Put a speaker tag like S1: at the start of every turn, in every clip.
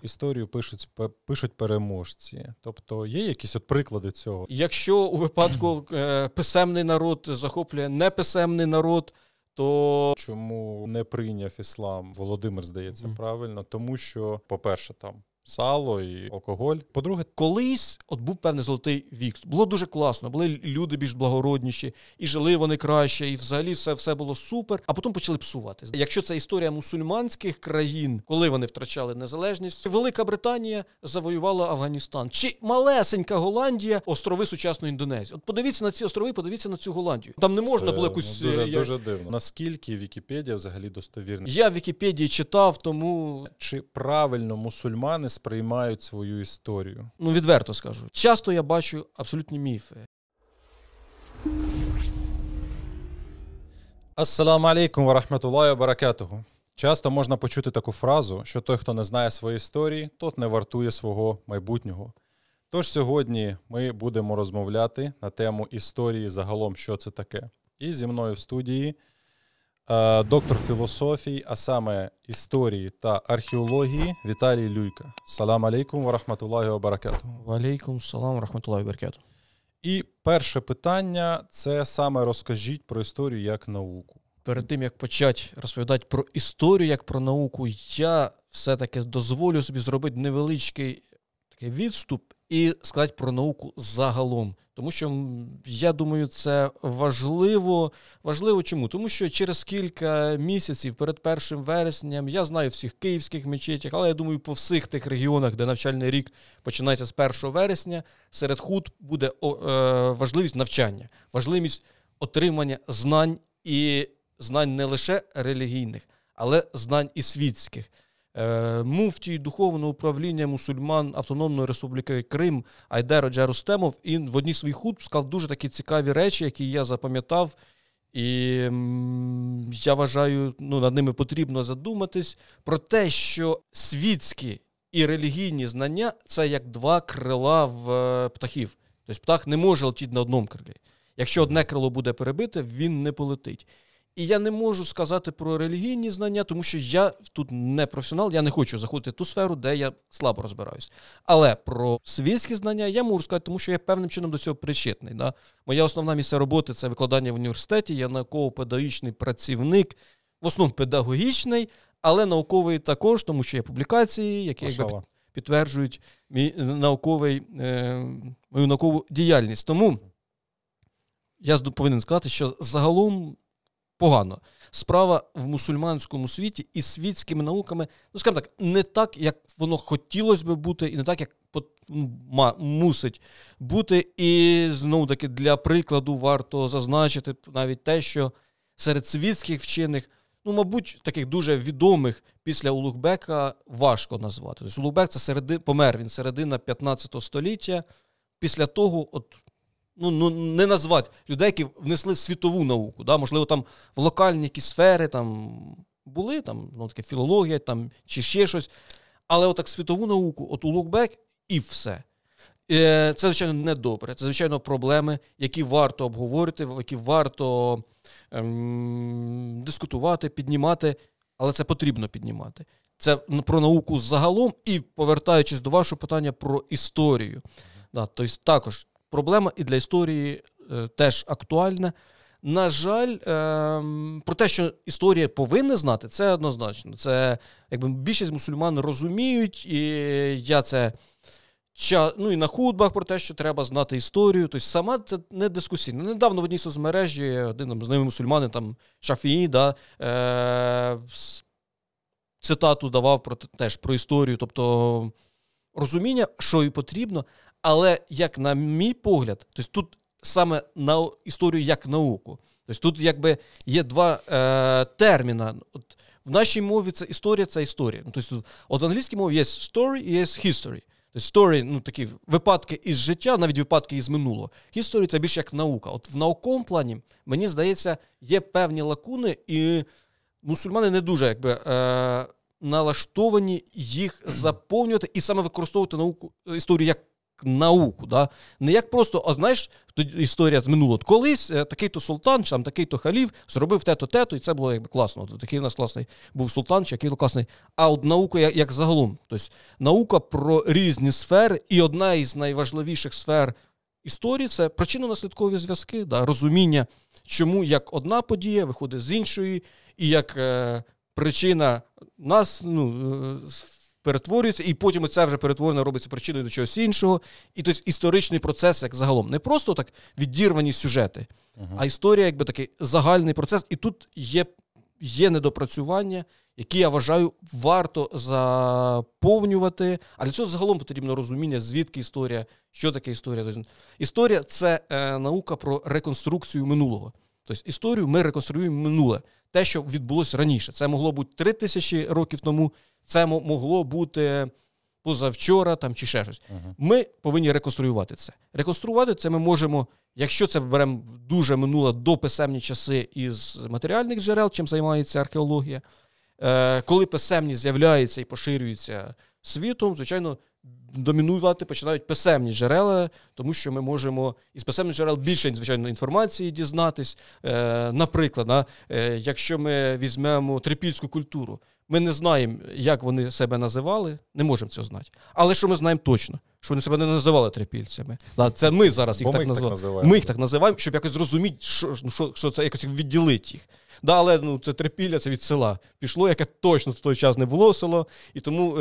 S1: історію пишуть переможці. Тобто є якісь от приклади цього?
S2: Якщо у випадку писемний народ захоплює неписемний народ, то...
S1: Чому не прийняв іслам Володимир, здається, правильно? Тому що, по-перше, там сало і алкоголь. По-друге,
S2: колись от був певний золотий вік. Було дуже класно, були люди більш благородніші, і жили вони краще, і взагалі все було супер, а потім почали псувати. Якщо це історія мусульманських країн, коли вони втрачали незалежність, Велика Британія завоювала Афганістан. Чи малесенька Голландія, острови сучасної Індонезії. От подивіться на ці острови, подивіться на цю Голландію. Там не можна було якусь...
S1: Дуже дивно. Наскільки Вікіпедія взагалі достовірна?
S2: Я в Вікіпедії читав, тому...
S1: Чи правильно мусульмани сприймають свою історію?
S2: Ну, відверто скажу. Часто я бачу абсолютні міфи.
S1: Ассаламу алейкум ва рахматуллахі ва баракатуху. Часто можна почути таку фразу, що той, хто не знає своєї історії, тот не вартує свого майбутнього. Тож сьогодні ми будемо розмовляти на тему історії загалом, що це таке. І зі мною в студії доктор філософії, а саме історії та археології Віталій Люйка. Салам алейкум ва рахматуллахі ва баракатуху.
S2: Ва алейкум салам ва рахматуллахі ва баракатуху.
S1: І перше питання – це саме розкажіть про історію як науку.
S2: Перед тим, як почати розповідати про історію як про науку, я все-таки дозволю собі зробити невеличкий такий відступ і сказати про науку загалом. Тому що, я думаю, це важливо. Важливо чому? Тому що через кілька місяців перед 1 вересням, я знаю всіх київських мечетях, але я думаю, по всіх тих регіонах, де навчальний рік починається з 1 вересня, серед худ буде важливість навчання, важливість отримання знань, і знань не лише релігійних, але знань і світських. Муфтій духовного управління мусульман Автономної Республіки Крим Айдер Ходжа Рустемов і в одній з своїх худ сказав дуже такі цікаві речі, які я запам'ятав, і я вважаю, над ними потрібно задуматись, про те, що світські і релігійні знання – це як два крила в птахів. Тобто птах не може летіти на одному крилі. Якщо одне крило буде перебите, він не полетить. І я не можу сказати про релігійні знання, тому що я тут не професіонал, я не хочу заходити в ту сферу, де я слабо розбираюсь. Але про світські знання я можу сказати, тому що я певним чином до цього причетний. Да? Моя основна місія роботи – це викладання в університеті, я науково-педагогічний працівник, в основному педагогічний, але науковий також, тому що є публікації, які підтверджують мою наукову діяльність. Тому я повинен сказати, що загалом погано. Справа в мусульманському світі і світськими науками, скажімо так, не так, як воно хотілося би бути, і не так, як мусить бути. І, знову-таки, для прикладу варто зазначити навіть те, що серед світських вчених, мабуть, таких дуже відомих після Улугбека важко назвати. Тобто Улугбек помер він середина 15 століття. Після того, не назвати людей, які внесли в світову науку. Да? Можливо, там в локальні якісь сфери там були, таке філологія там, чи ще щось. Але отак світову науку, Улугбек і все. Це, звичайно, не добре. Це, звичайно, проблеми, які варто обговорити, які варто дискутувати, піднімати, але це потрібно піднімати. Це про науку загалом і, повертаючись до вашого питання про історію. Да, тобто також проблема і для історії теж актуальна. На жаль, про те, що історія повинна знати, це однозначно. Це, більшість мусульман розуміють, і я це і на худбах про те, що треба знати історію. Тобто сама це не дискусійно. Недавно в одній соцмережі один знайомий мусульманин, Шафії, цитату давав теж про історію. Тобто розуміння, що і потрібно. Але, як на мій погляд, тобто тут саме на історію як науку. Тобто тут є два терміни. В нашій мові це історія. Тобто в англійській мові є story і є history. Тобто story, такі випадки із життя, навіть випадки із минулого. History – це більше як наука. В науковому плані, мені здається, є певні лакуни, і мусульмани не дуже, налаштовані їх заповнювати і саме використовувати історію як науку, да? Не як просто, знаєш, історія з минулого. Колись такий-то султан, чи там такий-то халіф зробив те-то, і це було якби класно. Такий у нас класний був султан, чи який-то класний. А от наука як загалом. Тобто наука про різні сфери, і одна із найважливіших сфер історії – це причинно-наслідкові зв'язки, да? Розуміння, чому як одна подія виходить з іншої, і як причина нас перетворюється, і потім це вже перетворено робиться причиною до чогось іншого. І тобто історичний процес як загалом. Не просто так відірвані сюжети, а історія якби такий загальний процес. І тут є недопрацювання, які, я вважаю, варто заповнювати. А для цього загалом потрібно розуміння, звідки історія, що таке історія. Тобто, історія – це наука про реконструкцію минулого. Тобто історію ми реконструюємо минуле. Те, що відбулося раніше. Це могло бути 3000 років тому, це могло бути позавчора там, чи ще щось. Ми повинні реконструювати це. Реконструювати це ми можемо, якщо це беремо дуже минуле до писемні часи із матеріальних джерел, чим займається археологія. Коли писемність з'являється і поширюється світом, звичайно, домінувати починають писемні джерела, тому що ми можемо із писемних джерел більше, звичайно, інформації дізнатись. Наприклад, якщо ми візьмемо трипільську культуру, ми не знаємо, як вони себе називали, не можемо цього знати. Але що ми знаємо точно? Що вони себе не називали трипільцями. Це ми зараз їх так називаємо. Ми їх так називаємо, щоб якось зрозуміти, що це якось відділити їх. Але це Трипілля, це від села пішло, яке точно в той час не було село. І тому,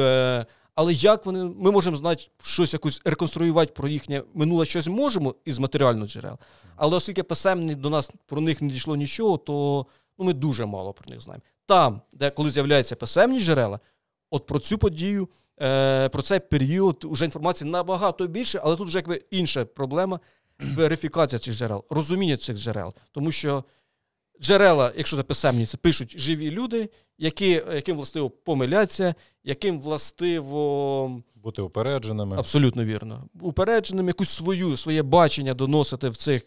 S2: але як ми можемо знати, щось якось реконструювати про їхнє минуле, щось можемо із матеріальних джерел. Але оскільки писемні до нас про них не дійшло нічого, то ми дуже мало про них знаємо. Там, де коли з'являються писемні джерела, от про цю подію, про цей період вже інформації набагато більше, але тут вже якби інша проблема – верифікація цих джерел, розуміння цих джерел. Тому що джерела, якщо це писемні, це пишуть живі люди, яким властиво помилятися, яким властиво
S1: бути упередженими.
S2: Абсолютно вірно. Упередженими, якусь своє бачення доносити в цих...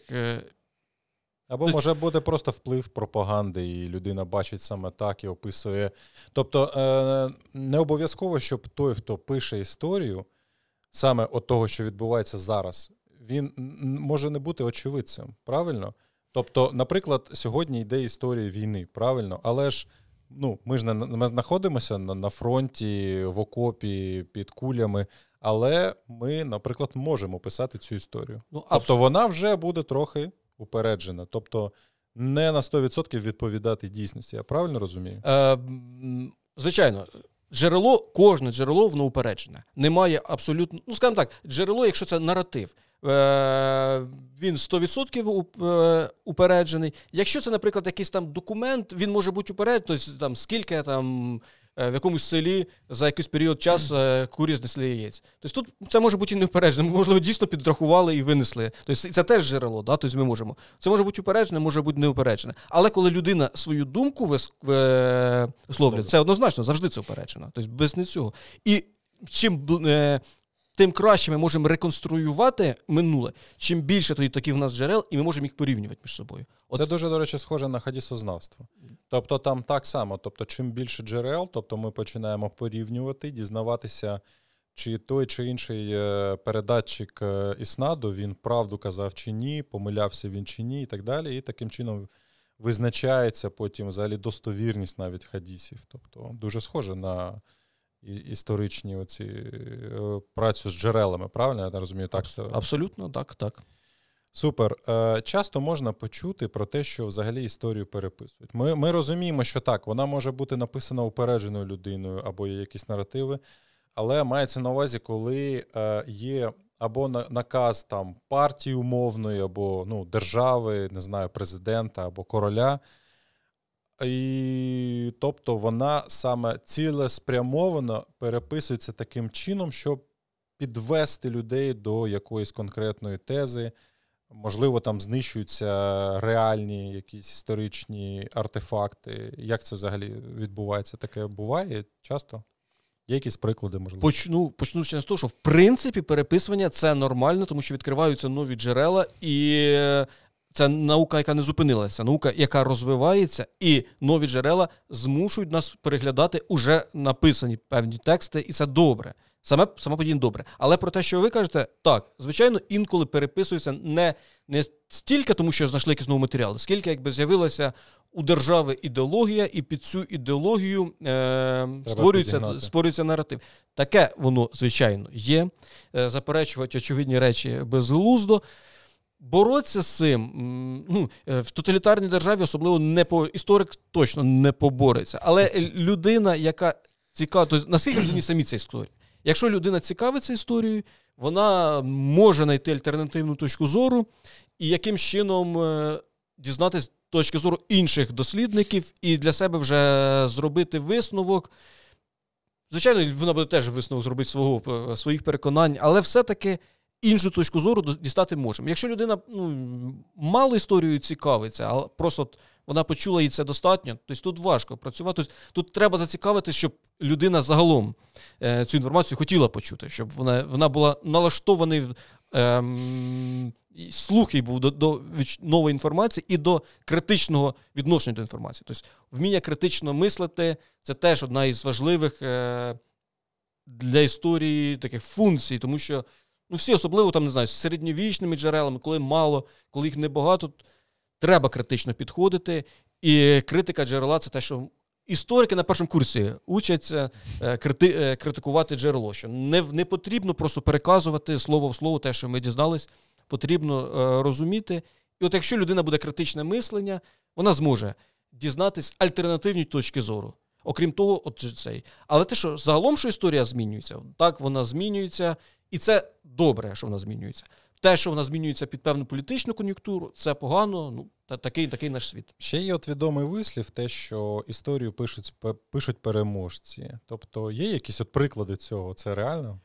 S1: Або може бути просто вплив пропаганди, і людина бачить саме так і описує. Тобто не обов'язково, щоб той, хто пише історію, саме от того, що відбувається зараз, він може не бути очевидцем, правильно? Тобто, наприклад, сьогодні йде історія війни, правильно? Але ж ми знаходимося на фронті, в окопі, під кулями, але ми, наприклад, можемо писати цю історію. Тобто вона вже буде трохи упереджена. Тобто не на 100% відповідати дійсності. Я правильно розумію?
S2: Звичайно. Кожне джерело, воно упереджене. Немає абсолютно... скажімо так, джерело, якщо це наратив, він 100% упереджений. Якщо це, наприклад, якийсь там документ, він може бути упереджений, тобто там скільки там в якомусь селі за якийсь період часу курі знесли яєць. Тобто тут це може бути і не упереджене. Можливо, дійсно підрахували і винесли. Тобто це теж джерело, да? Тобто ми можемо. Це може бути упереджене, може бути не упереджене. Але коли людина свою думку висловлює, це однозначно, завжди це упереджено. Тобто без цього. І тим краще ми можемо реконструювати минуле, чим більше тоді таких в нас джерел, і ми можемо їх порівнювати між собою.
S1: Це дуже, до речі, схоже на хадісознавство. Тобто там так само, тобто чим більше джерел, тобто ми починаємо порівнювати, дізнаватися, чи той чи інший передатчик існаду, він правду казав чи ні, помилявся він чи ні і так далі. І таким чином визначається потім взагалі достовірність навіть хадісів. Тобто дуже схоже на історичні працю з джерелами, правильно? Я не розумію, так?
S2: Абсолютно, так.
S1: Супер. Часто можна почути про те, що взагалі історію переписують. Ми розуміємо, що так, вона може бути написана упередженою людиною або є якісь наративи, але мається на увазі, коли є або наказ там партії умовної, або держави, не знаю, президента або короля, і тобто вона саме цілеспрямовано переписується таким чином, щоб підвести людей до якоїсь конкретної тези. Можливо, там знищуються реальні якісь історичні артефакти. Як це взагалі відбувається? Таке буває часто? Є якісь приклади, можливо?
S2: Почну ще з того, що в принципі переписування – це нормально, тому що відкриваються нові джерела, і це наука, яка не зупинилася, наука, яка розвивається, і нові джерела змушують нас переглядати уже написані певні тексти, і це добре. Сама подія добре. Але про те, що ви кажете, так, звичайно, інколи переписується не стільки, тому що знайшли якийсь новий матеріал, скільки якби з'явилася у держави ідеологія, і під цю ідеологію створюється наратив. Таке воно, звичайно, є. Заперечувати очевидні речі безглуздо. Боротися з цим, в тоталітарній державі особливо історик точно не побореться. Але людина, яка цікава, тобто наскільки людині самі ця історія? Якщо людина цікавиться історією, вона може знайти альтернативну точку зору і яким чином дізнатися точки зору інших дослідників і для себе вже зробити висновок. Звичайно, вона буде теж висновок зробити своїх переконань, але все-таки іншу точку зору дістати можемо. Якщо людина мало історією цікавиться, але просто вона почула їй це достатньо, тобто тут важко працювати. Тобто, тут треба зацікавити, щоб людина загалом цю інформацію хотіла почути, щоб вона була налаштований слух їй був до нової інформації і до критичного відношення до інформації. Тобто вміння критично мислити – це теж одна із важливих для історії таких функцій, тому що всі, особливо там, не знаю, з середньовічними джерелами, коли мало, коли їх небагато, треба критично підходити. І критика джерела – це те, що історики на першому курсі учаться критикувати джерело, що не потрібно просто переказувати слово в слово те, що ми дізнались, потрібно розуміти. І от якщо людина буде критичне мислення, вона зможе дізнатись альтернативні точки зору. Окрім того, але те, що загалом, що історія змінюється, так вона змінюється, і це добре, що вона змінюється. Те, що вона змінюється під певну політичну кон'юнктуру, це погано, такий наш світ.
S1: Ще є відомий вислів, те, що історію пишуть переможці. Тобто є якісь приклади цього? Це реально?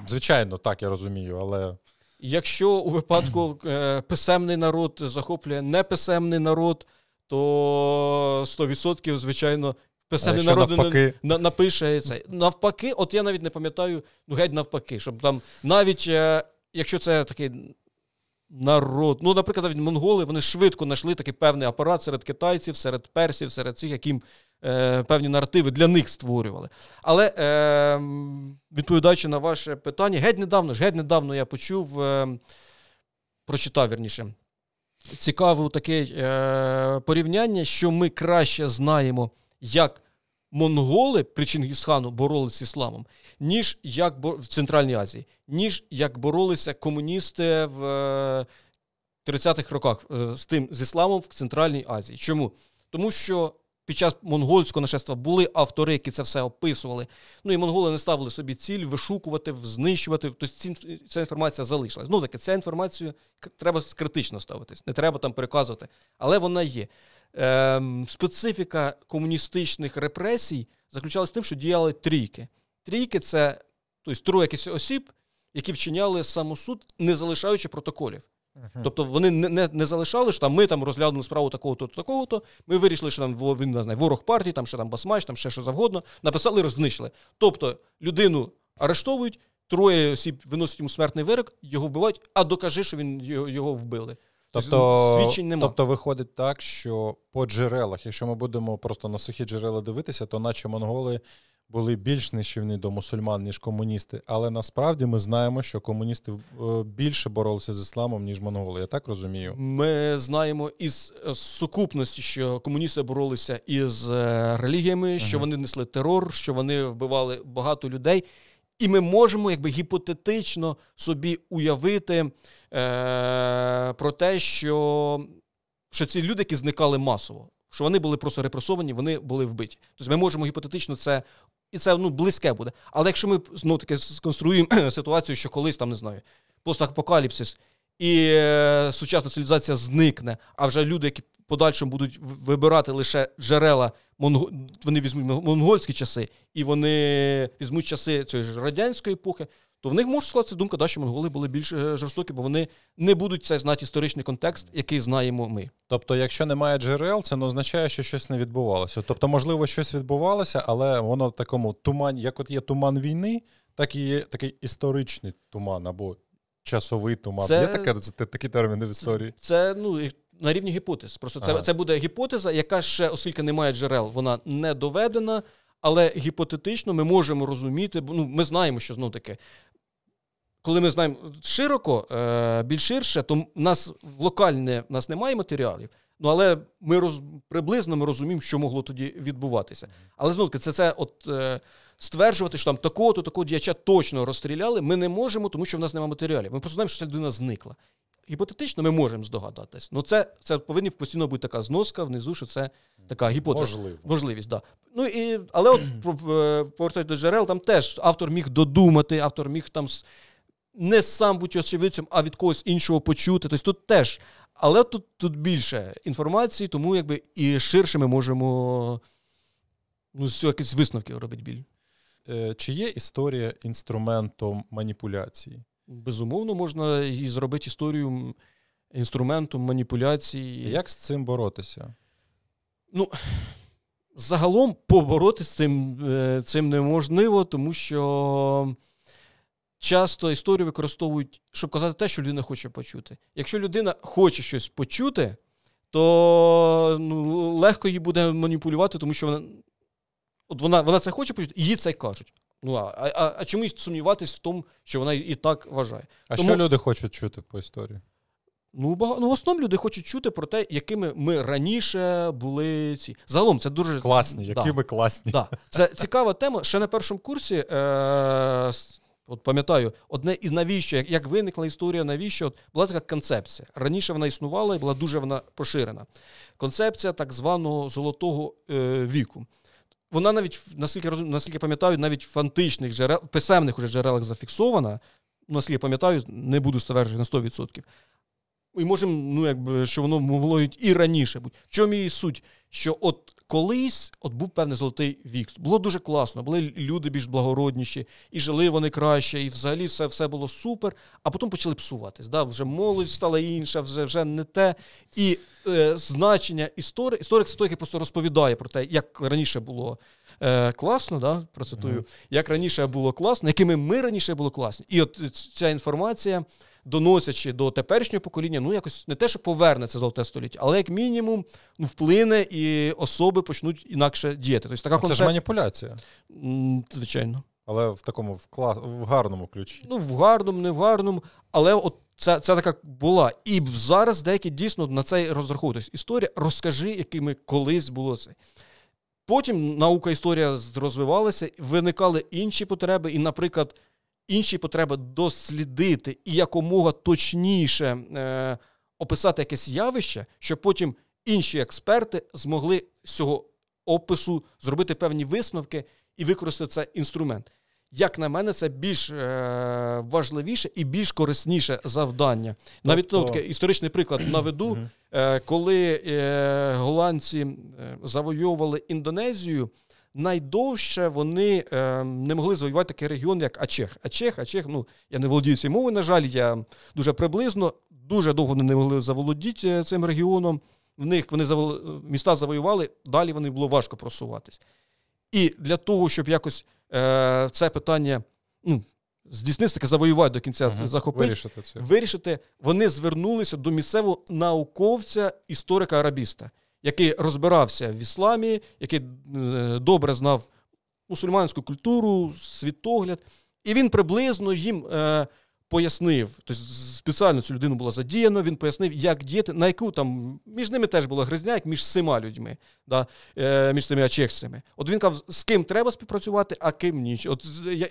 S1: Звичайно, так, я розумію, але...
S2: Якщо у випадку писемний народ захоплює неписемний народ, то 100%, звичайно, писемний народ напише це. Навпаки, от я навіть не пам'ятаю, геть навпаки, щоб там навіть, якщо це такий народ, наприклад, навіть монголи, вони швидко знайшли такий певний апарат серед китайців, серед персів, серед цих, яким певні наративи для них створювали. Але, відповідаючи на ваше питання, геть недавно я прочитав, цікаве таке порівняння, що ми краще знаємо, як монголи при Чингісхану боролися з ісламом, ніж в Центральній Азії, ніж як боролися комуністи в 30-х роках з ісламом в Центральній Азії. Чому? Тому що під час монгольського нашестя були автори, які це все описували. І монголи не ставили собі ціль вишукувати, знищувати. Тобто ця інформація залишилась. Знову-таки, ця інформація треба критично ставитись. Не треба там переказувати. Але вона є. Специфіка комуністичних репресій заключалась в тим, що діяли трійки. Трійки – це троє якихось осіб, які вчиняли самосуд, не залишаючи протоколів. Тобто вони не залишали, що ми розглянули справу такого-то, такого-то, ми вирішили, що він ворог партії, ще басмач, ще що завгодно, написали і знищили. Тобто людину арештовують, троє осіб виносять йому смертний вирок, його вбивають, а докажи, що його вбили. Свідчень нема.
S1: Тобто виходить так, що по джерелах, якщо ми будемо просто на сухі джерела дивитися, то наче монголи були більш нищівні до мусульман, ніж комуністи. Але насправді ми знаємо, що комуністи більше боролися з ісламом, ніж монголи. Я так розумію?
S2: Ми знаємо із сукупності, що комуністи боролися із релігіями, що вони несли терор, що вони вбивали багато людей. І ми можемо гіпотетично собі уявити про те, що ці люди, які зникали масово, що вони були просто репресовані, вони були вбиті. Тобто ми можемо гіпотетично це, і це близьке буде. Але якщо ми знову-таки сконструюємо ситуацію, що колись, постапокаліпсис, і сучасна цивілізація зникне, а вже люди, які в подальшому будуть вибирати лише джерела, вони візьмуть монгольські часи, і вони візьмуть часи цієї ж радянської епохи, то в них може скластися думка, що монголи були більш жорстокі, бо вони не будуть знати історичний контекст, який знаємо ми.
S1: Тобто, якщо немає джерел, це не означає, що щось не відбувалося. Тобто, можливо, щось відбувалося, але воно в такому тумані, як є туман війни, так і є такий історичний туман або часовий туман. Є такі терміни в історії?
S2: Це на рівні гіпотез. Просто це буде гіпотеза, яка ще, оскільки немає джерел, вона не доведена, Але гіпотетично ми можемо розуміти, ми знаємо, що знов таки, коли ми знаємо широко, більш ширше, то в нас немає матеріалів, але приблизно ми розуміємо, що могло тоді відбуватися. Але знов таки, це стверджувати, що там такого діяча точно розстріляли, ми не можемо, тому що в нас немає матеріалів. Ми просто знаємо, що ця людина зникла. Гіпотетично ми можемо здогадатись. Це повинна постійно бути така зноска внизу, що це така гіпотеза. Можливість, да. Але повертаючись до джерел, там теж автор міг додумати, автор міг там не сам бути очевидцем, а від когось іншого почути. Тобто тут теж. Але тут більше інформації, тому і ширше ми можемо з цього якісь висновки робити
S1: Чи є історія інструментом маніпуляції?
S2: Безумовно, можна і зробити історію інструментом маніпуляції.
S1: Як з цим боротися?
S2: Загалом поборотися цим неможливо, тому що часто історію використовують, щоб казати те, що людина хоче почути. Якщо людина хоче щось почути, то легко їй буде маніпулювати, тому що вона це хоче почути, і їй це кажуть. А чомусь сумніватись в тому, що вона і так вважає.
S1: Що люди хочуть чути по історії?
S2: В основному люди хочуть чути про те, якими ми раніше були ці. Загалом це дуже...
S1: Класні, які ми класні.
S2: Да. Це цікава тема. Ще на першому курсі, пам'ятаю, одне із навіщо, як виникла історія, навіщо, була така концепція. Раніше вона існувала і була дуже поширена. Концепція так званого золотого віку. Вона навіть, наскільки пам'ятаю, навіть в античних писемних уже джерелах зафіксована, наскільки пам'ятаю, не буду стверджувати на 100%. І можемо, що воно могло і раніше бути. В чому її суть? Що колись був певний золотий вік. Було дуже класно, були люди більш благородніші, і жили вони краще, і взагалі все було супер, а потім почали псуватись. Да? Вже молодь стала інша, вже не те. І значення історик це той, який просто розповідає про те, як раніше було класно, да? Процитую, як раніше було класно, якими ми раніше було класні. І ця інформація, доносячи до теперішнього покоління, якось не те, що поверне це золоте століття, але як мінімум вплине і особи почнуть інакше діяти. Тобто, така
S1: це ж маніпуляція.
S2: Звичайно.
S1: Але в такому в гарному ключі.
S2: В гарному, не в гарному, але це така була. І зараз деякі дійсно на це розраховують. Тобто, історія, розкажи, якими колись було це. Потім наука, історія розвивалася, виникали інші потреби, і, наприклад, інші потреби дослідити і якомога точніше описати якесь явище, щоб потім інші експерти змогли з цього опису зробити певні висновки і використати цей інструмент. Як на мене, це більш важливіше і більш корисніше завдання. Навіть такий історичний приклад наведу. Коли голландці завойовували Індонезію, найдовше вони не могли завоювати такий регіон, як Ачех. Ачех, я не володію цією мовою, на жаль, я дуже приблизно, дуже довго не могли заволодіти цим регіоном. Вони міста завоювали, далі вони було важко просуватись. І для того, щоб якось це питання здійснити, таке завоювати до кінця, захопити, вирішити, вони звернулися до місцевого науковця, історика-арабіста, який розбирався в ісламі, який добре знав мусульманську культуру, світогляд. І він приблизно їм пояснив, тобто спеціально цю людину було задіяно, він пояснив, як діяти, на яку там, між ними теж була гризня, як між 7 людьми, да, між цими ачехцями. Він казав, з ким треба співпрацювати, а ким ні.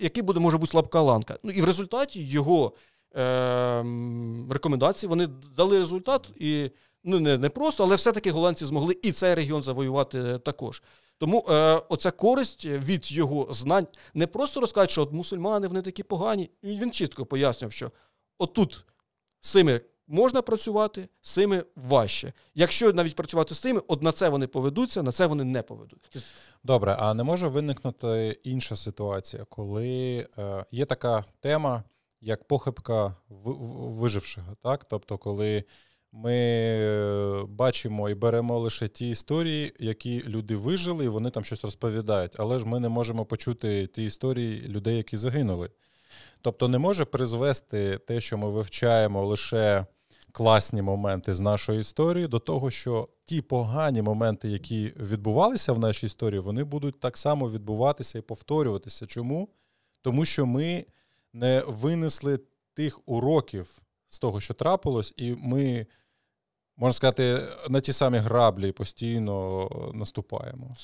S2: Який може бути слабка ланка. І в результаті його рекомендації, вони дали результат, і не просто, але все-таки голландці змогли і цей регіон завоювати також. Тому оця користь від його знань не просто розказують, що мусульмани, вони такі погані. Він чітко пояснив, що отут з цими можна працювати, з цими важче. Якщо навіть працювати з цими, на це вони поведуться, на це вони не поведуть.
S1: Добре, а не може виникнути інша ситуація, коли є така тема, як похибка вижившого, так? Тобто, коли ми бачимо і беремо лише ті історії, які люди вижили, і вони там щось розповідають. Але ж ми не можемо почути ті історії людей, які загинули. Тобто не може призвести те, що ми вивчаємо лише класні моменти з нашої історії до того, що ті погані моменти, які відбувалися в нашій історії, вони будуть так само відбуватися і повторюватися. Чому? Тому що ми не винесли тих уроків з того, що трапилось, і ми, можна сказати, на ті самі граблі постійно наступаємо.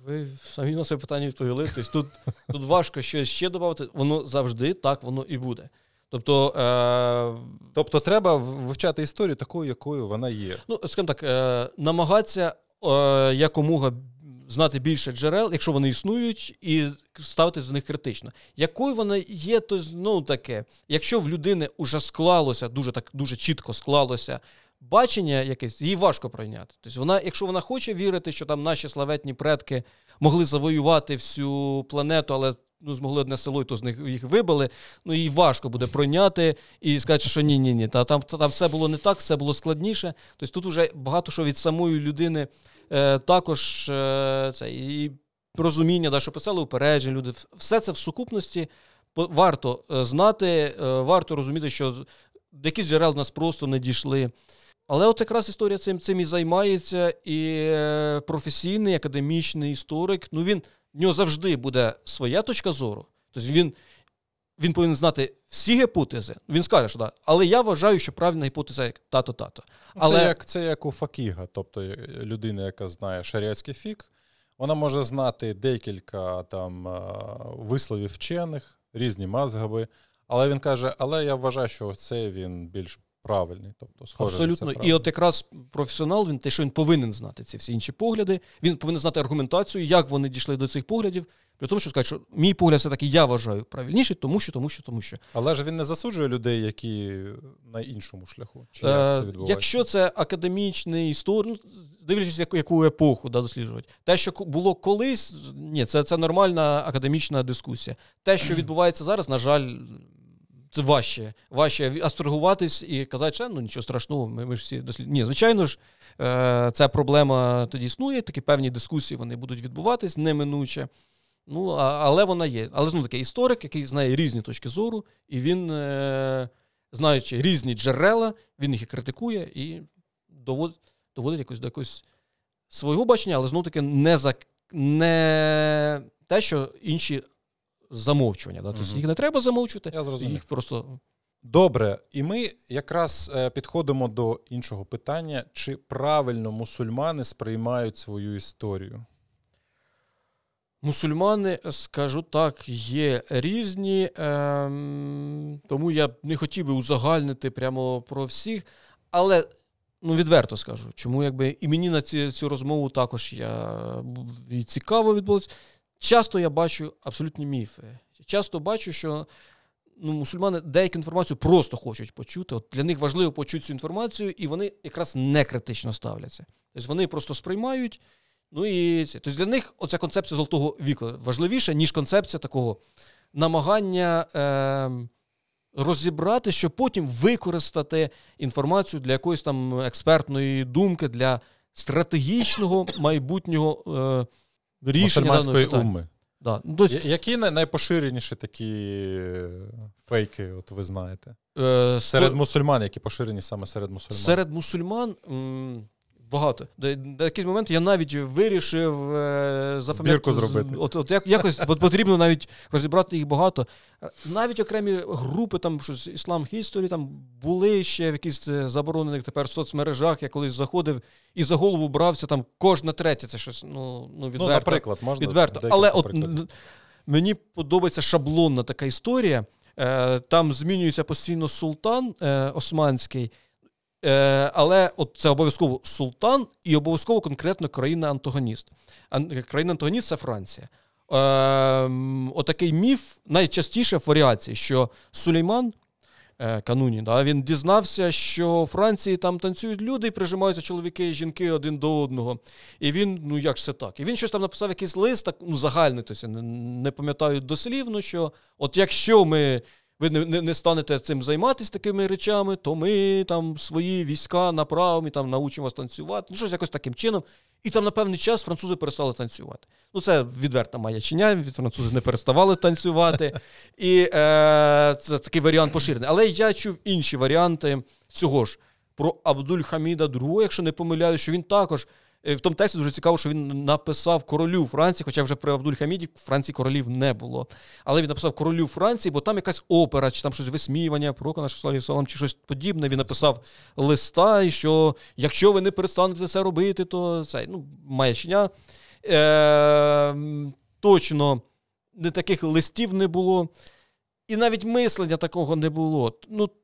S2: Ви самі на це питання відповіли. Тобто тут важко щось ще додати. Воно завжди так воно і буде.
S1: Тобто треба вивчати історію такою, якою вона є.
S2: Ну, скажімо так, намагатися якомога знати більше джерел, якщо вони існують, і ставити з них критично. Якою вона є, то знову таке, якщо в людини вже склалося, дуже чітко склалося бачення якесь, їй важко прийняти. Тобто вона, якщо вона хоче вірити, що там наші славетні предки могли завоювати всю планету, але змогли одне село, і то з них їх вибили, їй важко буде пройняти і сказати, що ні, там все було не так, все було складніше. Тобто тут вже багато що від самої людини також і розуміння, що писали упередження люди. Все це в сукупності варто знати, варто розуміти, що якісь джерела нас просто не дійшли. Але от якраз історія цим і займається, і професійний, академічний історик, в нього завжди буде своя точка зору. Тобто він повинен знати всі гіпотези. Він скаже, що так, але я вважаю, що правильна гіпотеза як тато-тато.
S1: Це як у факіга, тобто людина, яка знає шаріатський фік, вона може знати декілька висловів вчених, різні мазгаби, але він каже, але я вважаю, що це він більш правильний. Тобто,
S2: абсолютно. І от якраз професіонал, що він повинен знати ці всі інші погляди, він повинен знати аргументацію, як вони дійшли до цих поглядів, при тому, що скажуть, що мій погляд все-таки я вважаю правильніший, тому що.
S1: Але ж він не засуджує людей, які на іншому шляху? Чи як це відбувається?
S2: Якщо це академічний історик, дивлячись, яку епоху досліджувати. Те, що було колись, ні, це нормальна академічна дискусія. Те, що відбувається зараз, на жаль, це важче абстрагуватись і казати, що нічого страшного, ми ж всі досліджуємо. Ні, звичайно ж, ця проблема тоді існує, такі певні дискусії вони будуть відбуватись неминуче. Але вона є. Але, знову таки, історик, який знає різні точки зору, і він, знаючи різні джерела, він їх і критикує, і доводить до якогось свого бачення, але, знову таки, не те, що інші замовчування. Да? Тобто їх не треба замовчувати,
S1: я зрозумів.
S2: Їх просто...
S1: Добре, і ми якраз підходимо до іншого питання. Чи правильно мусульмани сприймають свою історію?
S2: Мусульмани, скажу так, є різні, тому я не хотів би узагальнити прямо про всіх, але відверто скажу, чому і мені на цю розмову також і цікаво відбулося. Часто я бачу абсолютні міфи. Часто бачу, що мусульмани деяку інформацію просто хочуть почути. От для них важливо почути цю інформацію, і вони якраз не критично ставляться. Тобто вони просто сприймають. Тобто для них оця концепція золотого віку важливіша, ніж концепція такого намагання розібрати, щоб потім використати інформацію для якоїсь там експертної думки, для стратегічного майбутнього рішення.
S1: Мусульманської умми.
S2: Да.
S1: Які найпоширеніші такі фейки, от ви знаєте? Серед мусульман, які поширені саме серед мусульман?
S2: Серед мусульман багато. До якийсь момент я навіть вирішив
S1: збірку зробити.
S2: Якось потрібно навіть розібрати їх багато. Навіть окремі групи, щось Islam History, там були ще в якісь заборонених тепер соцмережах. Я колись заходив і за голову брався, там кожна третя, це щось, відверто.
S1: Наприклад, можна
S2: відверто. Але мені подобається шаблонна така історія. Там змінюється постійно султан османський, але це обов'язково султан і обов'язково конкретно країна-антагоніст. Країна-антагоніст – це Франція. Отакий міф найчастіше в варіації, що Сулейман кануні, він дізнався, що в Франції там танцюють люди і прижимаються чоловіки і жінки один до одного. І він, як ж це так? І він щось там написав, якийсь лист, загальний, тобто не пам'ятаю дослівно, що от якщо ви не станете цим займатися такими речами, то ми там свої війська направимо і там научимо вас танцювати. Щось якось таким чином. І там на певний час французи перестали танцювати. Це відверта маячня, французи не переставали танцювати. І це такий варіант поширений. Але я чув інші варіанти цього ж. про Абдуль-Хаміда II, якщо не помиляюсь, що він також, в тому тексті дуже цікаво, що він написав королю Франції, хоча вже при Абдуль-Хаміді в Франції королів не було. Але він написав королю Франції, бо там якась опера, чи там щось висміювання, пророка нашого салам, чи щось подібне. Він написав листа, і що якщо ви не перестанете це робити, то це, маячня. Точно не таких листів не було. І навіть мислення такого не було.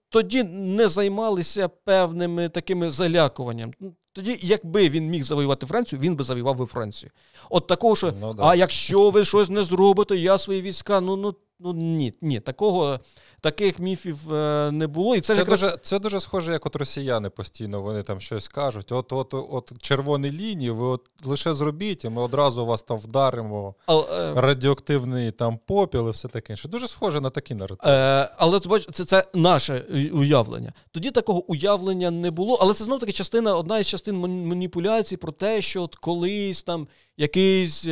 S2: Тоді не займалися певними такими залякуванням. Тоді, якби він міг завоювати Францію, він би завоював би Францію. От такого, що, а якщо ви щось не зробите, я свої війська, ні, таких міфів не було. І
S1: це дуже схоже, як от росіяни постійно, вони там щось кажуть, от червоні лінії, ви от лише зробіть, і ми одразу вас там вдаримо, радіоактивний там попіл і все таке інше. Дуже схоже на такі наративи.
S2: Але це наше уявлення. Тоді такого уявлення не було, але це знов-таки одна із частин маніпуляцій про те, що от колись там якийсь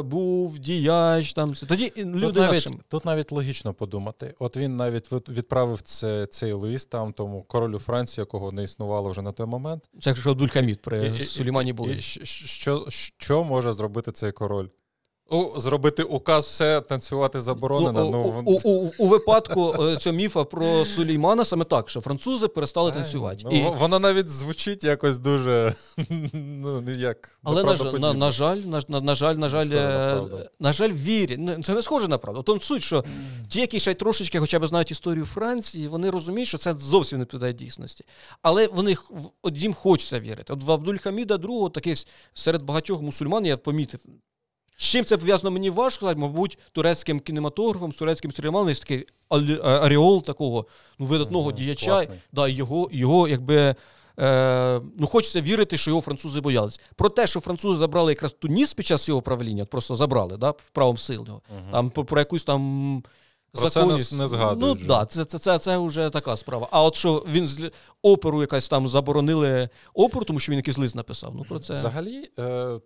S2: був діяч, там, тоді люди
S1: тут навіть логічно подумати. От він навіть відправив цей лист там тому королю Франції, якого не існувало вже на той момент.
S2: Це якщо Абдуль-Хамід при Сулеймані були.
S1: Що може зробити цей король? Зробити указ, все, танцювати заборонено.
S2: У випадку цього міфа про Сулеймана саме так, що французи перестали танцювати.
S1: Воно навіть звучить якось дуже, як
S2: але, на жаль, вірять. Це не схоже на правду. В тому суть, що ті, які ще трошечки хоча б знають історію Франції, вони розуміють, що це зовсім не відповідає дійсності. Але їм хочеться вірити. От в Абдуль-Хаміда II, такий серед багатьох мусульман, я помітив, з чим це пов'язано, мені важко сказати, мабуть, турецьким кінематографом, з турецьким серіалом, є такий аріол такого видатного діяча. Да, його якби, хочеться вірити, що його французи боялись. Про те, що французи забрали якраз Туніс під час його правління, просто забрали, да, вправом сил. Там, про якусь там
S1: про законність. Це не згадують.
S2: Це вже така справа. А от що він оперу якась там заборонили оперу, тому що він якийсь лист написав. Про це.
S1: Взагалі,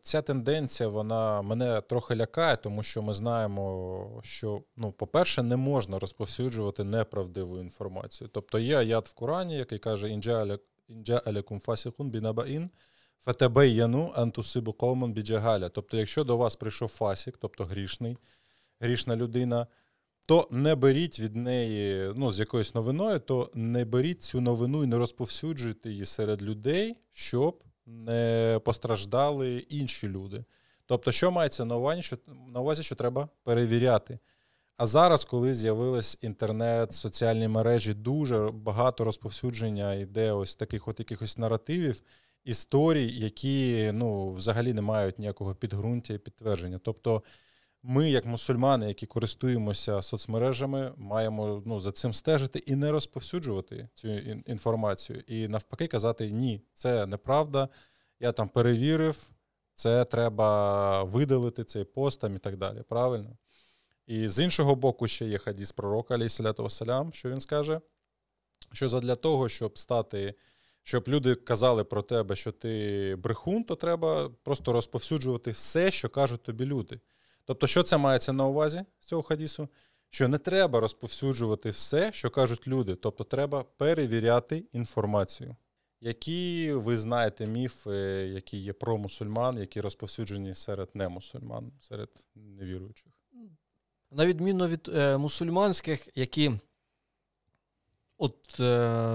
S1: ця тенденція, вона мене трохи лякає, тому що ми знаємо, що, по-перше, не можна розповсюджувати неправдиву інформацію. Тобто є аят в Корані, який каже «Інджа алякум фасикун бінабаїн, фатабайяну ан тусибу қауман біджагаля». Тобто, якщо до вас прийшов фасик, тобто грішна людина, то не беріть від неї, з якоюсь новиною, то не беріть цю новину і не розповсюджуйте її серед людей, щоб не постраждали інші люди. Тобто, що мається на увазі, що треба перевіряти. А зараз, коли з'явилось інтернет, соціальні мережі, дуже багато розповсюдження йде ось таких от якихось наративів, історій, які, взагалі не мають ніякого підґрунтя і підтвердження. Тобто, ми, як мусульмани, які користуємося соцмережами, маємо за цим стежити і не розповсюджувати цю інформацію. І навпаки казати, ні, це неправда, я там перевірив, це треба видалити, цей пост там і так далі. Правильно? І з іншого боку ще є хадіс пророка, алейхіссалату вассалям, що він скаже, що задля того, щоб люди казали про тебе, що ти брехун, то треба просто розповсюджувати все, що кажуть тобі люди. Тобто, що це мається на увазі з цього хадісу? Що не треба розповсюджувати все, що кажуть люди. Тобто, треба перевіряти інформацію. Які ви знаєте міфи, які є про мусульман, які розповсюджені серед немусульман, серед невіруючих?
S2: На відміну від мусульманських, які,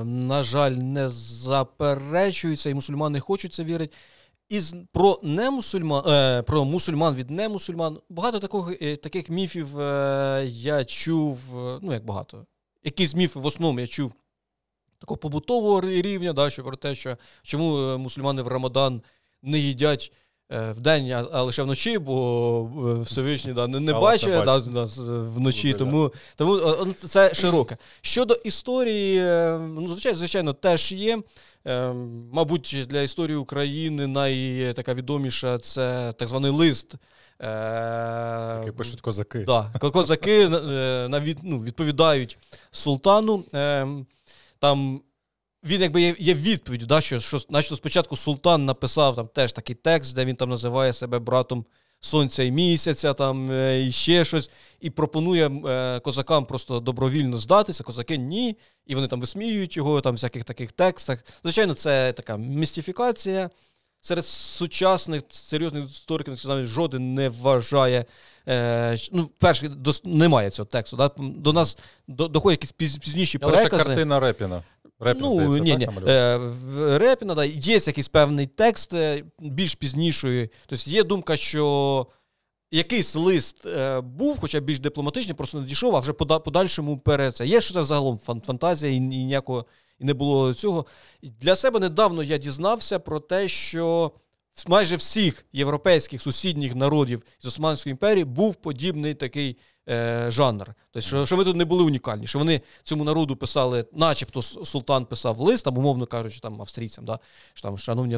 S2: на жаль, не заперечуються, і мусульмани хочуть це вірити, про мусульман від немусульман, багато таких міфів я чув, як багато. Якісь міфи в основному я чув такого побутового рівня, що про те, що чому мусульмани в Рамадан не їдять вдень, а лише вночі, бо Всевишній не бачить вночі, тому це широке. Щодо історії, звичайно, теж є. Мабуть, для історії України найтака відоміша це так званий лист.
S1: Який пишуть козаки.
S2: Козаки відповідають султану. Там він якби є відповідь, що спочатку султан написав там теж такий текст, де він там називає себе братом сонця і місяця, там, і ще щось, і пропонує козакам просто добровільно здатися, козаки ні, і вони там висміюють його, там, в всяких таких текстах. Звичайно, це така містифікація. Серед сучасних серйозних істориків жоден не вважає, перший, немає цього тексту. Да? До нас доходять якісь пізніші перекази.
S1: Але ще картина Репіна. Репін, здається,
S2: ні. В Репіна, да, є якийсь певний текст більш пізнішої. Тобто є думка, що якийсь лист був, хоча більш дипломатичний, просто не дійшов, а вже подальшому перед це. Є, що це загалом фантазія і ніякого і не було цього. Для себе недавно я дізнався про те, що майже всіх європейських сусідніх народів з Османської імперії був подібний такий жанр. Тобто, що ми тут не були унікальні, що вони цьому народу писали, начебто султан писав лист, там, умовно кажучи, там, австрійцям, да, що там, шановні,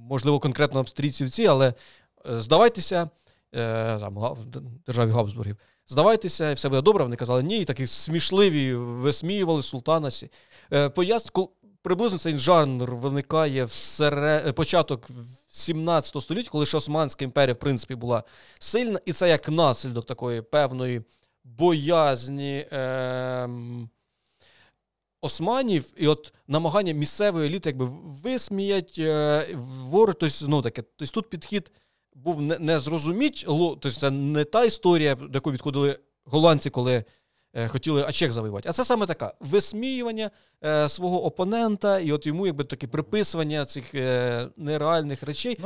S2: можливо, конкретно австрійці ці, але здавайтеся, там, державі Габсбургів, здавайтеся, і все буде добре. Вони казали ні, і такі смішливі висміювали султана. Приблизно цей жанр виникає в початок 17 століття, коли ще Османська імперія, в принципі, була сильна, і це як наслідок такої певної боязні османів, і от намагання місцевої еліти якби висміять ворог, тобто тут підхід був не зрозуміть, тобто це не та історія, до якої відходили голландці, коли хотіли Ачех завоювати. А це саме така висміювання свого опонента і от йому якби таке приписування цих нереальних речей.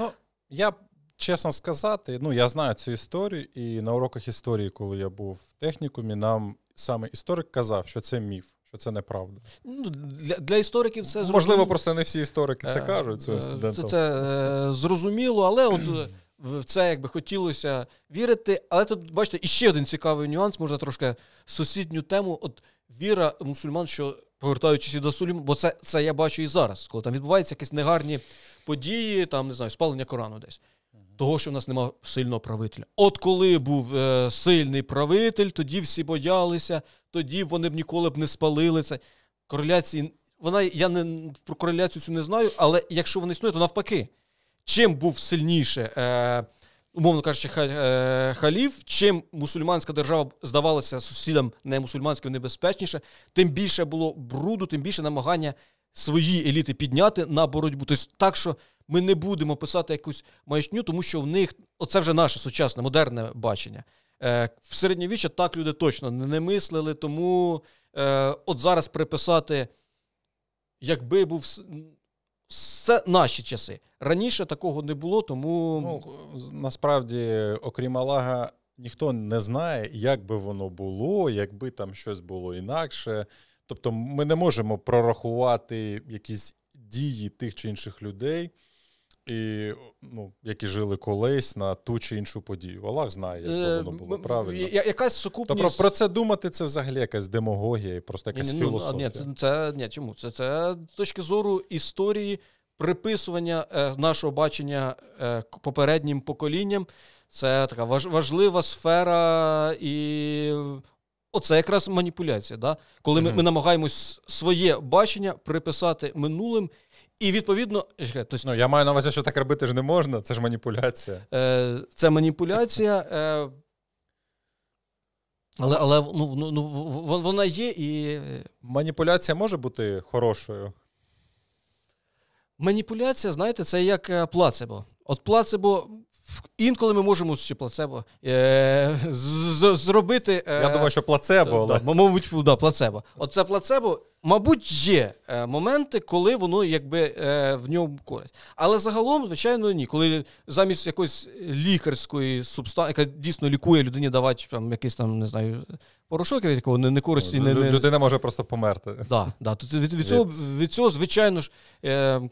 S1: Я чесно сказати, я знаю цю історію, і на уроках історії, коли я був в технікумі, нам саме історик казав, що це міф, що це неправда.
S2: Для істориків це зрозуміло.
S1: Можливо, просто не всі історики це кажуть своїм студентам.
S2: Це зрозуміло, але от в це якби хотілося вірити. Але тут, бачите, іще один цікавий нюанс, можна трошки сусідню тему, от віра мусульман, що повертаючись до сулім, бо це я бачу і зараз, коли там відбуваються якісь негарні події, там, не знаю, спалення Корану десь. Того, що в нас немає сильного правителя. От коли був сильний правитель, тоді всі боялися, тоді вони б ніколи б не спалили це. Кореляції, я про кореляцію цю не знаю, але якщо вони існують, то навпаки. Чим був сильніше, умовно кажучи, халіф, чим мусульманська держава здавалася сусідам не мусульманським небезпечніше, тим більше було бруду, тим більше намагання свої еліти підняти на боротьбу. Тобто так, що ми не будемо писати якусь маячню, тому що в них, оце вже наше сучасне, модерне бачення. В середньовіччя так люди точно не мислили, тому от зараз приписати, якби був... Це наші часи. Раніше такого не було, тому...
S1: Насправді, окрім Аллаха, ніхто не знає, як би воно було, якби там щось було інакше. Тобто ми не можемо прорахувати якісь дії тих чи інших людей, які жили колись на ту чи іншу подію. Аллах знає, як воно було правильно.
S2: Якась сукупність...
S1: Тобто про це думати, це взагалі якась демагогія і просто якась філософія.
S2: Чому? Це з точки зору історії, приписування нашого бачення попереднім поколінням. Це така важлива сфера і... Оце якраз маніпуляція, да? Коли ми намагаємось своє бачення приписати минулим, і відповідно...
S1: я маю на увазі, що так робити ж не можна, це ж маніпуляція.
S2: Це маніпуляція, але вона є і...
S1: Маніпуляція може бути хорошою?
S2: Маніпуляція, знаєте, це як плацебо. От плацебо... Інколи ми можемо ще плацебо зробити...
S1: Я думаю, що плацебо, але...
S2: Мабуть, плацебо. Оце плацебо, мабуть, є моменти, коли воно якби в ньому користь. Але загалом, звичайно, ні. Коли замість якоїсь лікарської субстанції, яка дійсно лікує людині, давати там якийсь там, не знаю, порошок, від якого не користі...
S1: Людина може просто померти.
S2: Так. Від цього, звичайно ж,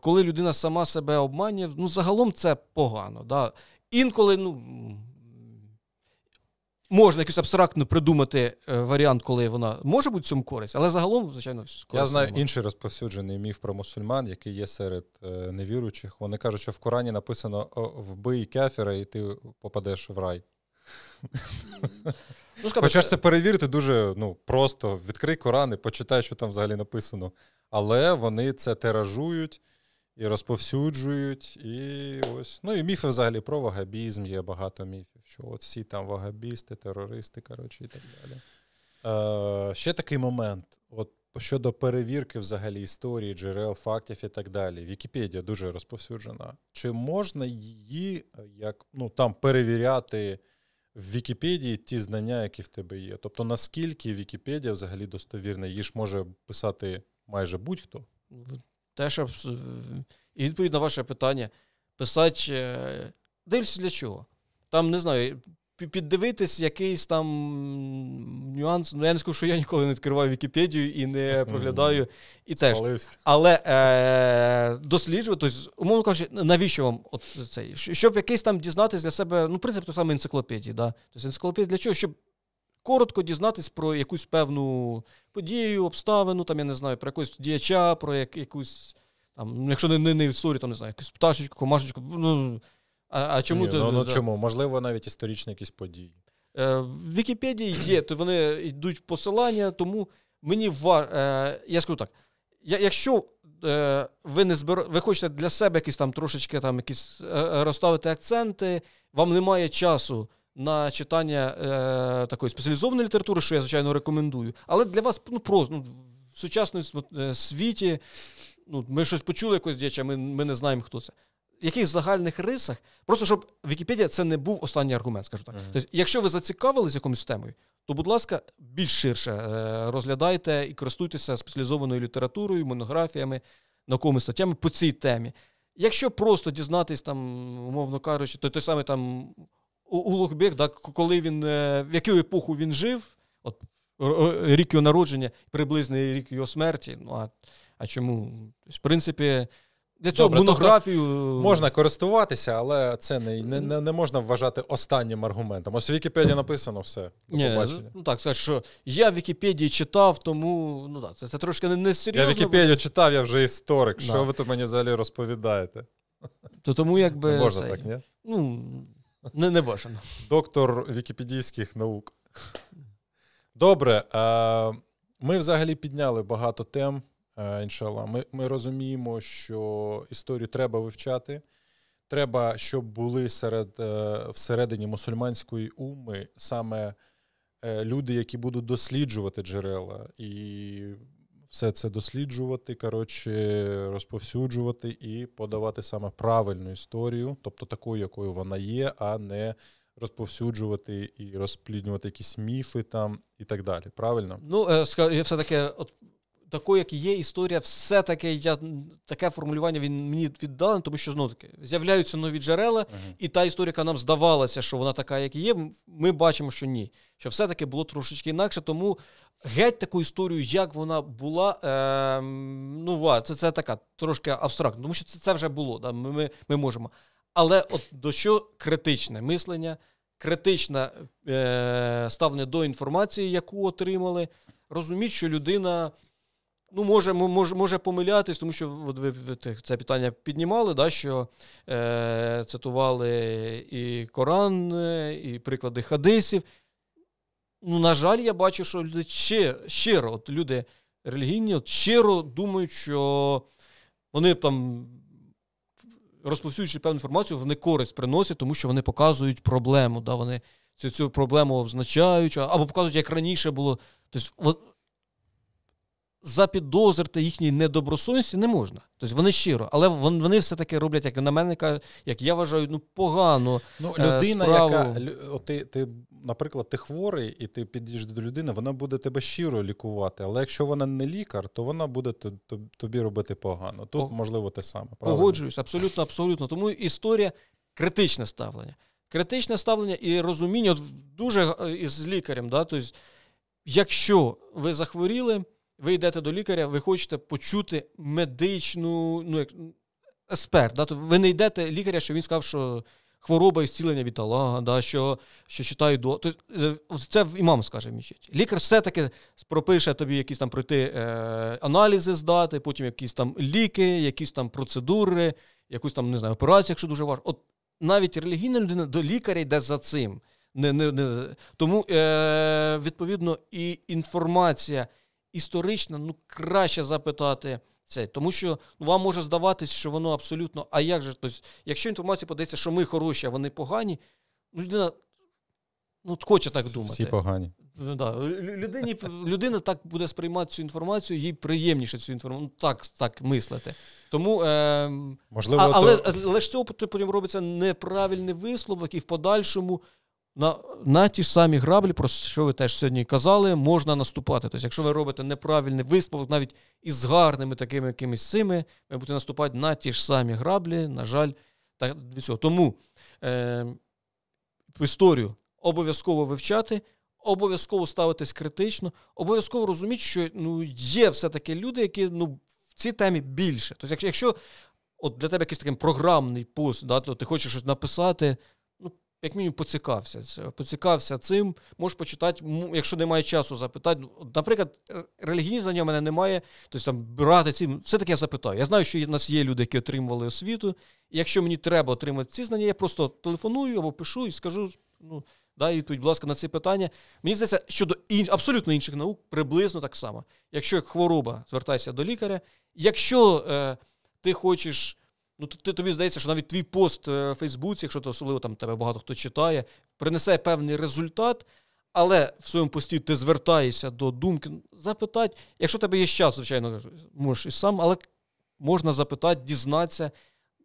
S2: коли людина сама себе обманює, загалом це погано, да. Інколи, можна якийсь абстрактно придумати варіант, коли вона може бути в цьому користь, але загалом, звичайно,
S1: я знаю інший розповсюджений міф про мусульман, який є серед невіруючих. Вони кажуть, що в Корані написано «вбий кафіра, і ти попадеш в рай». Хочеш це перевірити дуже просто. Відкрий Коран і почитай, що там взагалі написано. Але вони це тиражують. і розповсюджують, і ось. Ну і міфи взагалі про вагабізм, є багато міфів, що от всі там вагабісти, терористи, коротше, і так далі. Ще такий момент, от щодо перевірки взагалі історії, джерел, фактів і так далі. Вікіпедія дуже розповсюджена. Чи можна її там перевіряти в Вікіпедії ті знання, які в тебе є? Тобто наскільки Вікіпедія взагалі достовірна? Її ж може писати майже будь-хто?
S2: Те, що... І відповідь на ваше питання. Писати... Дивлюся для чого? Там, не знаю, піддивитись якийсь там нюанс. Ну, я не скажу, що я ніколи не відкриваю Вікіпедію і не проглядаю. І теж. Але досліджувати, тобто, умовно кажучи, навіщо вам от цей? Щоб якийсь там дізнатись для себе, ну, принцип той самий енциклопедії, да? Тобто енциклопедія для чого? Щоб коротко дізнатись про якусь певну подію, обставину, там, я не знаю, про якогось діяча, про якусь, там, якщо не історію, там, не знаю, якусь пташечку, комашечку, ну, а чому ти...
S1: Чому? Можливо, навіть історичні якісь події.
S2: В Вікіпедії є, то вони йдуть посилання, тому мені я скажу так, якщо ви хочете для себе якісь там трошечки там якісь розставити акценти, вам немає часу на читання такої спеціалізованої літератури, що я, звичайно, рекомендую, але для вас просто в сучасному світі ми щось почули якось діяча, ми не знаємо, хто це. В яких загальних рисах, просто щоб Вікіпедія це не був останній аргумент, скажу так. Тобто, якщо ви зацікавились якомусь темою, то, будь ласка, більш ширше розглядайте і користуйтеся спеціалізованою літературою, монографіями, науковими статтями по цій темі. Якщо просто дізнатись, там, умовно кажучи, то той самий там Улугбек, да, коли в яку епоху він жив, от рік його народження, приблизний рік його смерті, а чому? Тобто, в принципі, для цього монографію...
S1: Можна користуватися, але це не можна вважати останнім аргументом. Ось в Вікіпедії написано все.
S2: Так, скажу, що я в Вікіпедії читав, тому це трошки не серйозно.
S1: Я Вікіпедію читав, я вже історик. Да. Що ви тут мені взагалі розповідаєте?
S2: То тому якби...
S1: Не можна так, ні?
S2: Не бажано.
S1: Доктор вікіпедійських наук. Добре, ми взагалі підняли багато тем. Іншалла. Ми розуміємо, що історію треба вивчати. Треба, щоб були всередині мусульманської умми саме люди, які будуть досліджувати джерела. І все це досліджувати, розповсюджувати і подавати саме правильну історію, тобто таку, якою вона є, а не розповсюджувати і розпліднювати якісь міфи там і так далі. Правильно?
S2: Я все-таки... Такою, як є історія, все-таки таке формулювання він мені віддали, тому що, знову-таки, з'являються нові джерела, і та історія, яка нам здавалася, що вона така, як і є, ми бачимо, що ні. Що все-таки було трошечки інакше, тому геть таку історію, як вона була, це така трошки абстрактна, тому що це вже було, да, ми можемо. Але от до що критичне мислення, критичне ставлення до інформації, яку отримали, розуміть, що людина... може помилятись, тому що ви це питання піднімали, да, що цитували і Коран, і приклади хадисів. На жаль, я бачу, що люди щиро, люди релігійні, щиро думають, що вони там, розповсюджуючи певну інформацію, вони користь приносять, тому що вони показують проблему. Да, вони цю проблему означають, або показують, як раніше було. Тобто, запідозрити їхній недобросовісті не можна. Тобто вони щиро, але вони все-таки роблять, як на мене, як я вважаю, погано
S1: людина,
S2: справу.
S1: Ти, наприклад, ти хворий, і ти підійдеш до людини, вона буде тебе щиро лікувати, але якщо вона не лікар, то вона буде тобі робити погано. Тут, можливо, те саме. Правильно?
S2: Погоджуюсь, абсолютно. Тому історія – критичне ставлення. Критичне ставлення і розуміння дуже із лікарем. Да? Тобто, якщо ви захворіли, ви йдете до лікаря, ви хочете почути медичну, експерт. Да? Ви не йдете лікаря, що він сказав, що хвороба і зцілення від Аллаха, да? що читають до... Це імам скаже в мечеті. Лікар все-таки пропише тобі якісь там пройти аналізи здати, потім якісь там ліки, якісь там процедури, якусь там, не знаю, операцію, якщо дуже важко. От навіть релігійна людина до лікаря йде за цим. Тому, відповідно, і інформація історична, краще запитати Тому що вам може здаватись, що воно абсолютно, а як же, тобто, якщо інформація подається, що ми хороші, а вони погані, людина хоче так думати.
S1: Всі погані.
S2: Да. Людина так буде сприймати цю інформацію, їй приємніше цю інформацію, так мислити. Тому,
S1: можливо,
S2: але ж цього потім робиться неправильний висновок, і в подальшому на ті ж самі граблі, про що ви теж сьогодні казали, можна наступати. Тобто, якщо ви робите неправильний висновок, навіть із гарними такими якимись цими, ви будете наступати на ті ж самі граблі, на жаль, так від цього. Тому історію обов'язково вивчати, обов'язково ставитись критично, обов'язково розуміти, що є все-таки люди, які в цій темі більше. Тобто, якщо от для тебе якийсь такий програмний пост, то ти хочеш щось написати, як мінімум поцікався цим, можеш почитати, якщо немає часу запитати. Наприклад, релігійні знання в мене немає, тобто там брати цим, все-таки я запитаю. Я знаю, що в нас є люди, які отримували освіту, і якщо мені треба отримати ці знання, я просто телефоную або пишу і скажу, дай відповідь, будь ласка, на ці питання. Мені здається, щодо абсолютно інших наук приблизно так само. Якщо хвороба, звертайся до лікаря. Якщо ти хочеш, тобі здається, що навіть твій пост в Фейсбуці, якщо особливо там тебе багато хто читає, принесе певний результат, але в своєму пості ти звертаєшся до думки, запитати. Якщо в тебе є час, звичайно, можеш і сам, але можна запитати, дізнатися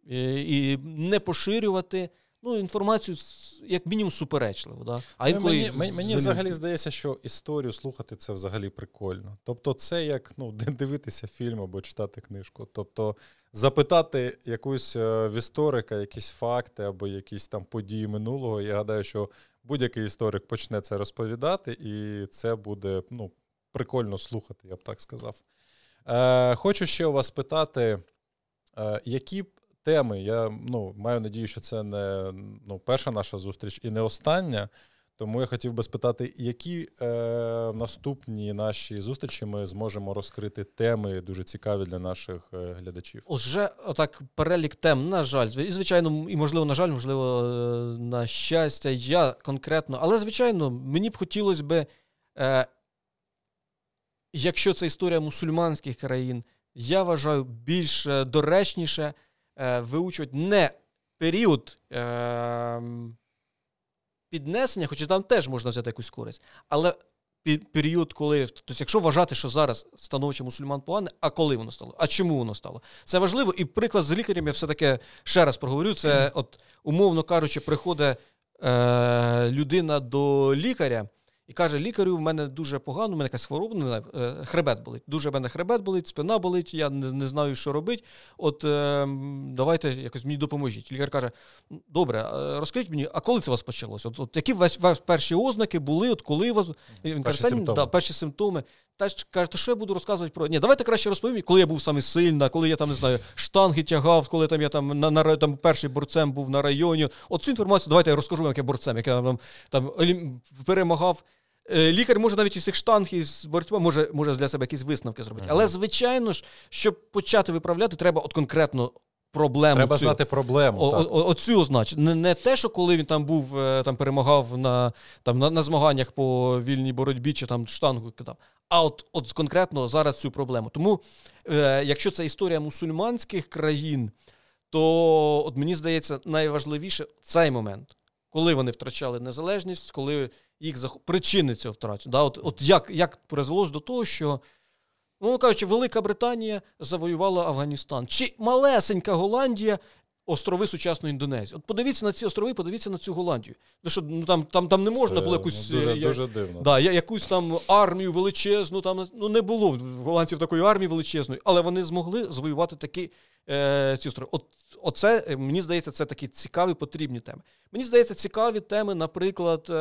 S2: і не поширювати інформацію, як мінімум, суперечливо. Да?
S1: Мені взагалі здається, що історію слухати – це взагалі прикольно. Тобто це як дивитися фільм або читати книжку. Тобто запитати якусь в історика якісь факти або якісь там події минулого. Я гадаю, що будь-який історик почне це розповідати, і це буде прикольно слухати, я б так сказав. Хочу ще у вас питати, які теми, я маю надію, що це не перша наша зустріч і не остання, тому я хотів би спитати, які в наступній нашій зустрічі ми зможемо розкрити теми дуже цікаві для наших глядачів.
S2: Уже отак перелік тем, на жаль, і звичайно, і можливо, на жаль, можливо, на щастя, я конкретно, але звичайно, мені б хотілося би, якщо це історія мусульманських країн, я вважаю більш доречніше виучувати не період піднесення, хоча там теж можна взяти якусь користь, але період, коли, тобто якщо вважати, що зараз становище мусульман погане, а коли воно стало, а чому воно стало? Це важливо, і приклад з лікарем я все-таки ще раз проговорю, це умовно кажучи, приходить людина до лікаря, і каже, лікарю, в мене дуже погано, в мене якась хвороба, не знаю, хребет болить. Дуже в мене хребет болить, спина болить, я не знаю, що робити. Давайте якось мені допоможіть. Лікар каже, добре, розкажіть мені, а коли це у вас почалося? Які ваші перші ознаки були, коли у вас...
S1: Перші симптоми.
S2: Перші симптоми. Каже, то що я буду розказувати про... Ні, давайте краще розповім, коли я був саме сильна, коли я там, не знаю, штанги тягав, коли там я там першим борцем був на районі. Цю інформацію давайте я розкажу, як я борцем, як я там перемагав. Лікар може навіть із цих штанг, із боротьба, може для себе якісь висновки зробити. Але, звичайно ж, щоб почати виправляти, треба конкретно проблему.
S1: Треба знати проблему.
S2: Оцю означити. Не те, що коли він там був, там перемагав на змаганнях по вільній боротьбі, чи там штангу кидав. А от конкретно зараз цю проблему. Тому, якщо це історія мусульманських країн, то мені здається, найважливіше цей момент. Коли вони втрачали незалежність, коли їх причини цього втрати. Да? Як призвелося до того, що, кажучи, Велика Британія завоювала Афганістан. Чи малесенька Голландія острови сучасної Індонезії. Подивіться на ці острови, подивіться на цю Голландію. Там не можна було якусь...
S1: Дуже дивно.
S2: Да, якусь там армію величезну, не було в голландців такої армії величезної, але вони змогли завоювати такі ці острови. Оце, мені здається, це такі цікаві, потрібні теми. Мені здається, цікаві теми, наприклад,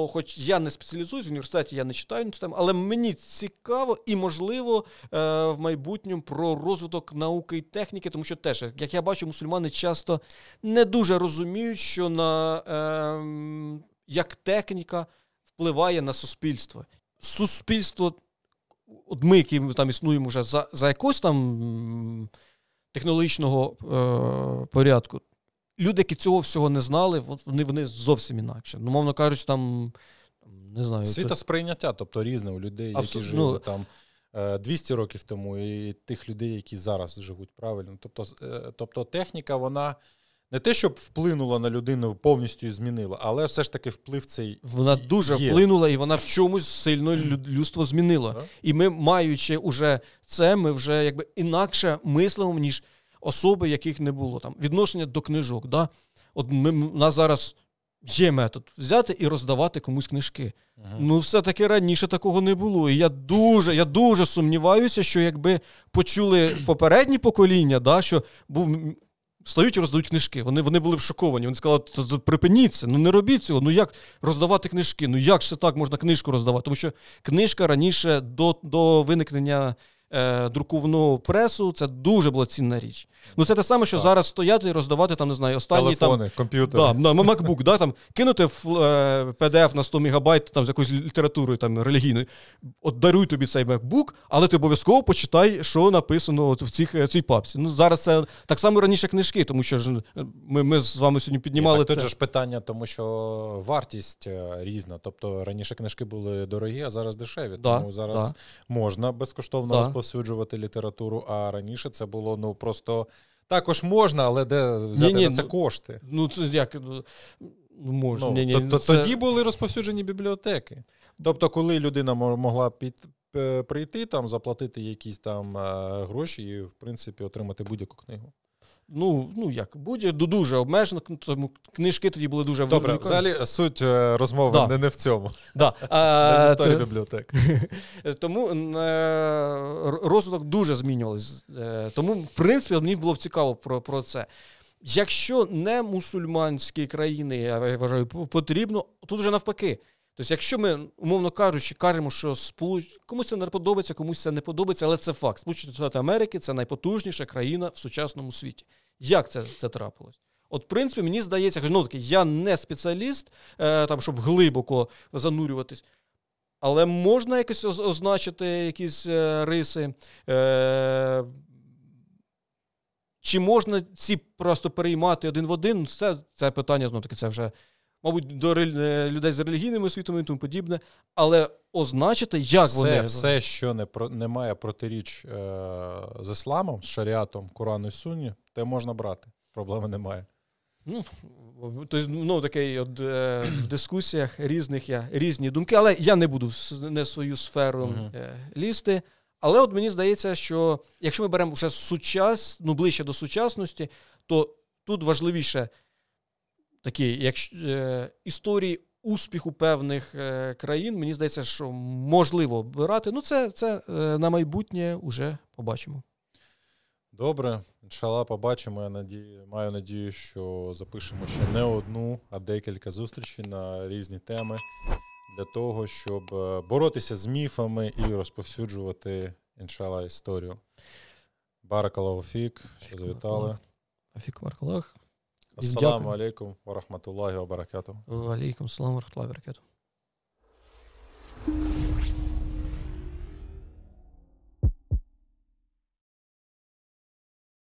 S2: хоч я не спеціалізуюсь в університеті, я не читаю на цю тему, але мені цікаво і, можливо, в майбутньому про розвиток науки і техніки, тому що теж, як я бачу, мусульмани часто не дуже розуміють, що як техніка впливає на суспільство. Суспільство, ми, які там існуємо вже за якогось там технологічного порядку, люди, які цього всього не знали, вони зовсім інакше. Мовно кажучи, там, не знаю...
S1: Світосприйняття, тобто різне у людей, які жили там 200 років тому, і тих людей, які зараз живуть правильно. Тобто техніка, вона не те, щоб вплинула на людину, повністю її змінила, але все ж таки вплив цей
S2: вона дуже вплинула, і вона в чомусь сильно людство змінила. І ми, маючи уже це, ми вже якби інакше мислимо, ніж особи, яких не було. Там відношення до книжок. Да? От у нас зараз є метод взяти і роздавати комусь книжки. Ну, все-таки раніше такого не було. І я дуже сумніваюся, що якби почули попередні покоління, да, що стають і роздають книжки. Вони були б шоковані. Вони сказали, припиніться, не робіть цього. Як роздавати книжки? Як ще так можна книжку роздавати? Тому що книжка раніше до виникнення друкованого пресу, це дуже була цінна річ. Це те саме, що зараз стояти і роздавати, там, не знаю, останні...
S1: Телефони, комп'ютери.
S2: MacBook, да, там, кинути в PDF на 100 МБ там, з якоюсь літературою там, релігійною. От даруй тобі цей MacBook, але ти обов'язково почитай, що написано в цій папці. Зараз це так само раніше книжки, тому що ж ми з вами сьогодні піднімали...
S1: Тут же ж питання, тому що вартість різна. Тобто раніше книжки були дорогі, а зараз дешеві. Тому зараз можна безкоштовно розповсюджувати літературу, а раніше це було, просто також можна, але де взяти на це кошти?
S2: Це як? Можна.
S1: Тоді були розповсюджені бібліотеки. Тобто, коли людина могла прийти, там, заплатити якісь там гроші і, в принципі, отримати будь-яку книгу.
S2: Дуже обмежено, тому книжки тоді були дуже
S1: великі. Добре, взагалі суть розмови не в цьому. Не в історії бібліотек.
S2: Тому розвиток дуже змінювався. Тому, в принципі, мені було б цікаво про це. Якщо не мусульманські країни, я вважаю, потрібно, тут вже навпаки. Тобто, якщо ми, умовно кажучи, кажемо, що комусь це не подобається, комусь це не подобається, але це факт. Сполучені Штати Америки – це найпотужніша країна в сучасному світі. Як це трапилось? От, в принципі, мені здається, я не спеціаліст, щоб глибоко занурюватись, але можна якось означити якісь риси. Чи можна ці просто переймати один в один? Це питання, знову-таки, це вже, мабуть, до людей з релігійними освітами і тому подібне, але означити, як вони...
S1: Все, що не має протиріч з ісламом, з шаріатом, Корану і Сунні, те можна брати. Проблеми немає.
S2: Тобто, в дискусіях різних різні думки, але я не буду в свою сферу лізти. Але от мені здається, що якщо ми беремо вже ближче до сучасності, то тут важливіше такі історії успіху певних країн. Мені здається, що можливо обирати. Це на майбутнє вже побачимо.
S1: Добре. Іншалла, побачимо. Я маю надію, що запишемо ще не одну, а декілька зустрічей на різні теми для того, щоб боротися з міфами і розповсюджувати, іншалла, історію. Баракаллаху фік, що завітали.
S2: Афік баракаллах.
S1: Ассаламу алейкум ва рахматуллахі ва баракатуху.
S2: Ва алейкум ассалам ва рахматуллахі ва баракатуху.